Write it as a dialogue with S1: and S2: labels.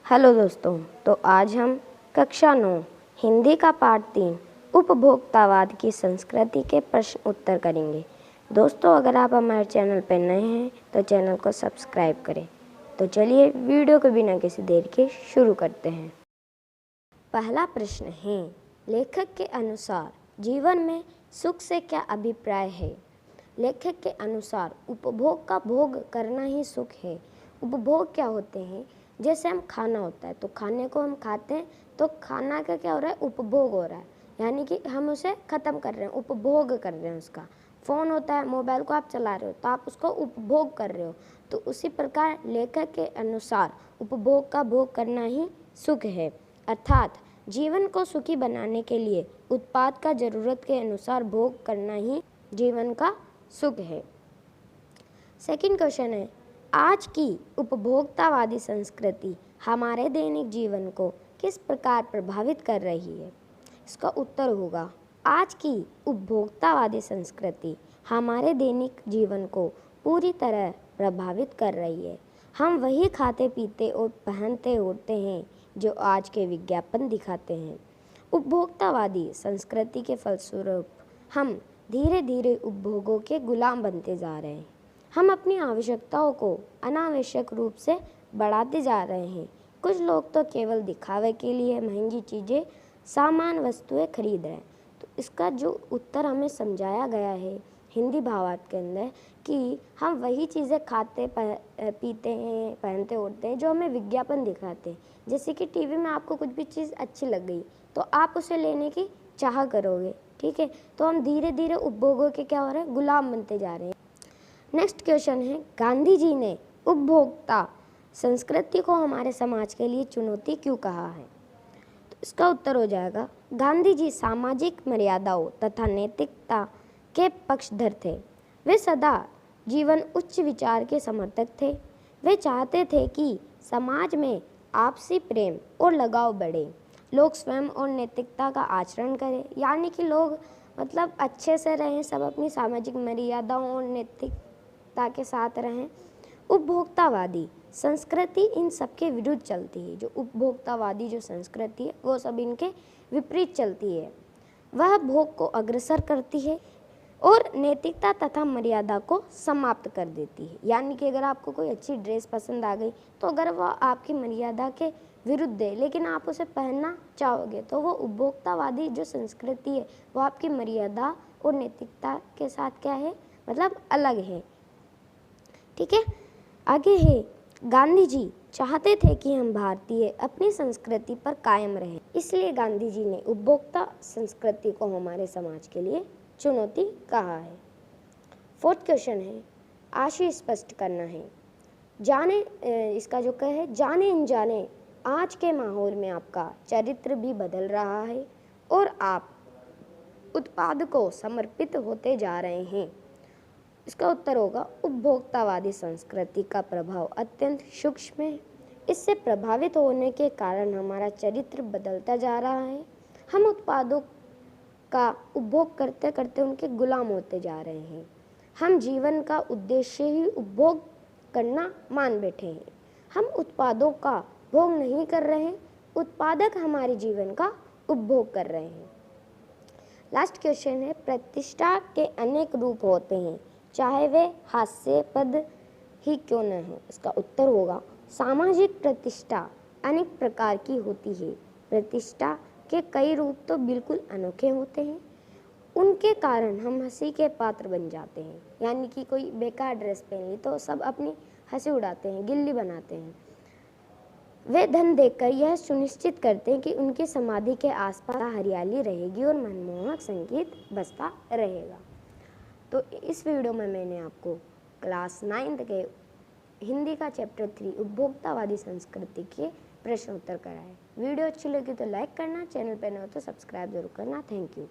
S1: Hello दोस्तों, तो आज हम कक्षा 9 हिंदी का पाठ 3 उपभोक्तावाद की संस्कृति के प्रश्न उत्तर करेंगे। दोस्तों, अगर आप हमारे चैनल पर नए हैं तो चैनल को सब्सक्राइब करें। तो चलिए वीडियो को बिना किसी देर के शुरू करते हैं। पहला प्रश्न है, लेखक के अनुसार जीवन में सुख से क्या अभिप्राय है? लेखक के अनुसार उपभोग का भोग करना ही सुख है। उपभोग क्या होते हैं? जैसे हम खाना होता है तो खाने को हम खाते हैं तो खाना का क्या हो रहा है? उपभोग हो रहा है, यानी कि हम उसे ख़त्म कर रहे हैं, उपभोग कर रहे हैं उसका। फ़ोन होता है, मोबाइल को आप चला रहे हो तो आप उसको उपभोग कर रहे हो। तो उसी प्रकार लेखक के अनुसार उपभोग का भोग करना ही सुख है, अर्थात जीवन को सुखी बनाने के लिए उत्पाद का ज़रूरत के अनुसार भोग करना ही जीवन का सुख है। सेकंड क्वेश्चन है, आज की उपभोक्तावादी संस्कृति हमारे दैनिक जीवन को किस प्रकार प्रभावित कर रही है? इसका उत्तर होगा, आज की उपभोक्तावादी संस्कृति हमारे दैनिक जीवन को पूरी तरह प्रभावित कर रही है। हम वही खाते पीते और पहनते ओढ़ते हैं जो आज के विज्ञापन दिखाते हैं। उपभोक्तावादी संस्कृति के फलस्वरूप हम धीरे धीरे उपभोगों के गुलाम बनते जा रहे हैं। हम अपनी आवश्यकताओं को अनावश्यक रूप से बढ़ाते जा रहे हैं। कुछ लोग तो केवल दिखावे के लिए महंगी चीज़ें, सामान, वस्तुएं खरीद रहे हैं। तो इसका जो उत्तर हमें समझाया गया है हिंदी भावार्थ के अंदर कि हम वही चीज़ें खाते पीते हैं, पहनते ओढ़ते हैं जो हमें विज्ञापन दिखाते हैं। जैसे कि टीवी में आपको कुछ भी चीज़ अच्छी लग गई तो आप उसे लेने की चाह करोगे, ठीक है। तो हम धीरे धीरे उपभोगों के क्या हो रहे हैं? गुलाम बनते जा रहे हैं। नेक्स्ट क्वेश्चन है, गांधी जी ने उपभोक्ता संस्कृति को हमारे समाज के लिए चुनौती क्यों कहा है? तो इसका उत्तर हो जाएगा, गांधी जी सामाजिक मर्यादाओं तथा नैतिकता के पक्षधर थे। वे सदा जीवन उच्च विचार के समर्थक थे। वे चाहते थे कि समाज में आपसी प्रेम और लगाव बढ़े, लोग स्वयं और नैतिकता का आचरण करें, यानी कि लोग मतलब अच्छे से रहें, सब अपनी सामाजिक मर्यादाओं और नैतिकता के साथ रहें। उपभोक्तावादी संस्कृति इन सबके विरुद्ध चलती है। जो उपभोक्तावादी जो संस्कृति है वो सब इनके विपरीत चलती है। वह भोग को अग्रसर करती है और नैतिकता तथा मर्यादा को समाप्त कर देती है। यानी कि अगर आपको कोई अच्छी ड्रेस पसंद आ गई तो अगर वह आपकी मर्यादा के विरुद्ध है लेकिन आप उसे पहनना चाहोगे तो वो उपभोक्तावादी जो संस्कृति है वो आपकी मर्यादा और नैतिकता के साथ क्या है? मतलब अलग है, ठीक है। आगे है, गांधी जी चाहते थे कि हम भारतीय अपनी संस्कृति पर कायम रहें, इसलिए गांधी जी ने उपभोक्ता संस्कृति को हमारे समाज के लिए चुनौती कहा है। फोर्थ क्वेश्चन है, आशय स्पष्ट करना है। जाने इसका जो कहे, जाने अनजाने आज के माहौल में आपका चरित्र भी बदल रहा है और आप उत्पाद को समर्पित होते जा रहे हैं। इसका उत्तर होगा, उपभोक्तावादी संस्कृति का प्रभाव अत्यंत सूक्ष्म है। इससे प्रभावित होने के कारण हमारा चरित्र बदलता जा रहा है। हम उत्पादों का उपभोग करते करते उनके गुलाम होते जा रहे हैं। हम जीवन का उद्देश्य ही उपभोग करना मान बैठे हैं। हम उत्पादों का भोग नहीं कर रहे हैं, उत्पादक हमारे जीवन का उपभोग कर रहे हैं। लास्ट क्वेश्चन है, प्रतिष्ठा के अनेक रूप होते हैं, चाहे वे हास्यास्पद ही क्यों न हो। इसका उत्तर होगा, सामाजिक प्रतिष्ठा अनेक प्रकार की होती है। प्रतिष्ठा के कई रूप तो बिल्कुल अनोखे होते हैं, उनके कारण हम हंसी के पात्र बन जाते हैं। यानी कि कोई बेकार ड्रेस पहन ली तो सब अपनी हंसी उड़ाते हैं, गिल्ली बनाते हैं। वे धन देकर यह सुनिश्चित करते हैं कि उनकी समाधि के आसपास हरियाली रहेगी और मनमोहक संगीत बजता रहेगा। तो इस वीडियो में मैंने आपको क्लास 9 के हिंदी का चैप्टर 3 उपभोक्तावादी संस्कृति के प्रश्न उत्तर कराए। वीडियो अच्छी लगी तो लाइक करना, चैनल पर न हो तो सब्सक्राइब जरूर करना। Thank you.